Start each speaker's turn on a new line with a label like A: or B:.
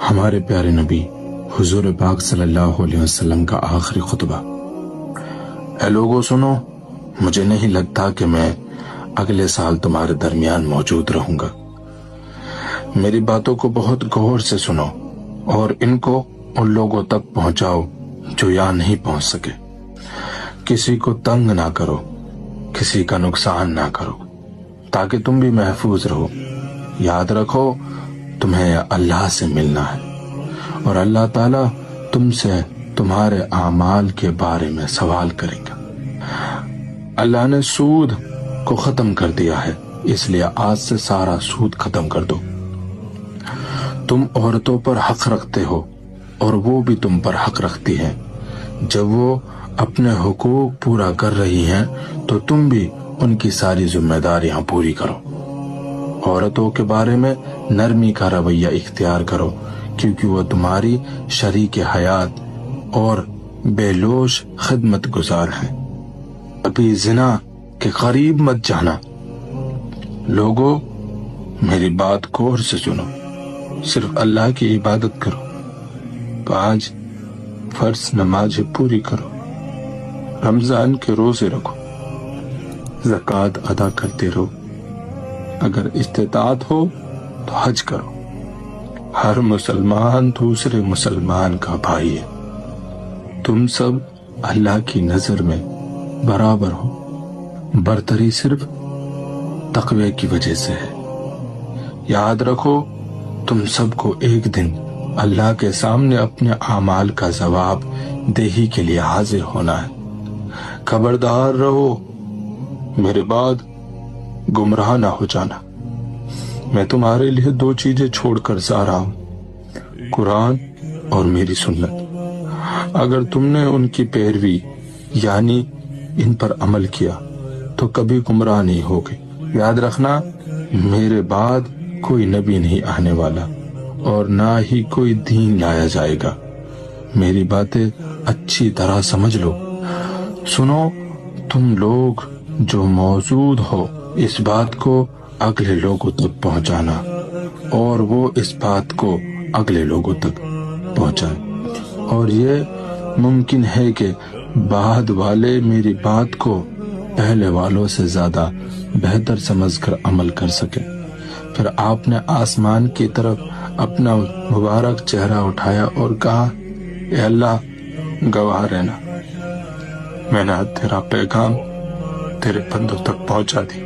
A: ہمارے پیارے نبی حضور پاک صلی اللہ علیہ وسلم کا آخری خطبہ۔ اے لوگو سنو، مجھے نہیں لگتا کہ میں اگلے سال تمہارے درمیان موجود رہوں گا۔ میری باتوں کو بہت غور سے سنو اور ان کو ان لوگوں تک پہنچاؤ جو یہاں نہیں پہنچ سکے۔ کسی کو تنگ نہ کرو، کسی کا نقصان نہ کرو، تاکہ تم بھی محفوظ رہو۔ یاد رکھو تمہیں اللہ سے ملنا ہے، اور اللہ تعالیٰ تم سے تمہارے اعمال کے بارے میں سوال کرے گا۔ اللہ نے سود کو ختم کر دیا ہے، اس لیے آج سے سارا سود ختم کر دو۔ تم عورتوں پر حق رکھتے ہو اور وہ بھی تم پر حق رکھتی ہیں۔ جب وہ اپنے حقوق پورا کر رہی ہیں تو تم بھی ان کی ساری ذمہ داریاں پوری کرو۔ عورتوں کے بارے میں نرمی کا رویہ اختیار کرو، کیونکہ وہ تمہاری شریک حیات اور بے لوث خدمت گزار ہیں۔ ابھی زنا کے قریب مت جانا۔ لوگو میری بات غور سے سنو، صرف اللہ کی عبادت کرو، 5 فرض نمازیں پوری کرو، رمضان کے روزے رکھو، زکوٰۃ ادا کرتے رہو، اگر استطاعت ہو تو حج کرو۔ ہر مسلمان دوسرے مسلمان کا بھائی ہے۔ تم سب اللہ کی نظر میں برابر ہو، برتری صرف تقوی کی وجہ سے ہے۔ یاد رکھو تم سب کو ایک دن اللہ کے سامنے اپنے اعمال کا جواب دہی کے لیے حاضر ہونا ہے۔ خبردار رہو، میرے بعد گمراہ نہ ہو جانا۔ میں تمہارے لیے 2 چیزیں چھوڑ کر جا رہا ہوں، قرآن اور میری سنت۔ اگر تم نے ان کی پیروی یعنی ان پر عمل کیا تو کبھی گمراہ نہیں ہوگے۔ یاد رکھنا میرے بعد کوئی نبی نہیں آنے والا اور نہ ہی کوئی دین لایا جائے گا۔ میری باتیں اچھی طرح سمجھ لو۔ سنو تم لوگ جو موجود ہو، اس بات کو اگلے لوگوں تک پہنچانا اور وہ اس بات کو اگلے لوگوں تک پہنچائیں، اور یہ ممکن ہے کہ بعد والے میری بات کو پہلے والوں سے زیادہ بہتر سمجھ کر عمل کر سکیں۔ پھر آپ نے آسمان کی طرف اپنا مبارک چہرہ اٹھایا اور کہا، اے اللہ گواہ رہنا، میں نے تیرا پیغام تیرے بندوں تک پہنچا دی۔